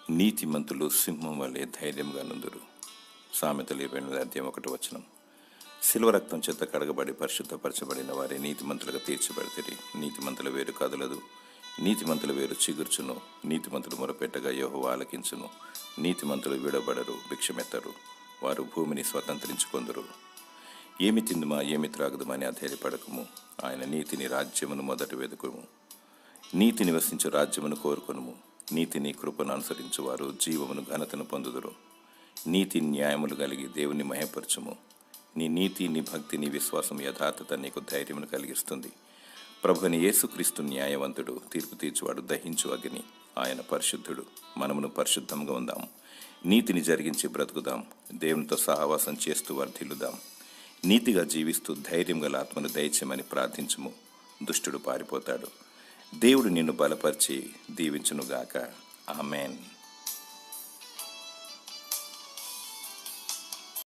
నీతిమంతులు సింహం వలె ధైర్యంగా నుందురు. సామెతలు 28:1. శిలువ రక్తం చేత కడగబడి పరిశుద్ధపరచబడిన వారే నీతిమంతులుగా తీర్చబడితిరి. నీతిమంతుల వేరు కదలదు, నీతిమంతుల వేరు చిగుర్చును. నీతిమంతులు మొరపెట్టగా యెహోవా ఆలకించును. నీతిమంతులు విడబడరు, భిక్షమెత్తరు. వారు భూమిని స్వతంత్రించుకొందురు. ఏమి తిందుమా ఏమి త్రాగుదుమా అని అధైర్యపడకము. ఆయన నీతిని రాజ్యమును మొదట వెదుకుము. నీతి నివసించు రాజ్యమును కోరుకొనుము. నీతిని కృపను అనుసరించు వారు జీవమును ఘనతను పొందుదురు. నీతి న్యాయములు కలిగి దేవుని మహిమపరచుము. నీ నీతి, నీ భక్తి, నీ విశ్వాసం, యథార్థత నీకు ధైర్యమును కలిగిస్తుంది. ప్రభుని యేసుక్రీస్తు న్యాయవంతుడు, తీర్పు తీర్చువాడు, దహించు అగ్ని. ఆయన పరిశుద్ధుడు. మనమును పరిశుద్ధంగా ఉందాం. నీతిని జరిగించి బ్రతుకుదాం. దేవునితో సహవాసం చేస్తూ వర్ధిల్లుదాం. నీతిగా జీవిస్తూ ధైర్యం గల ఆత్మను దయచేయమని ప్రార్థించుము. దుష్టుడు పారిపోతాడు. దేవుడు నిన్ను బలపరిచి దీవించునుగాక. ఆమేన్.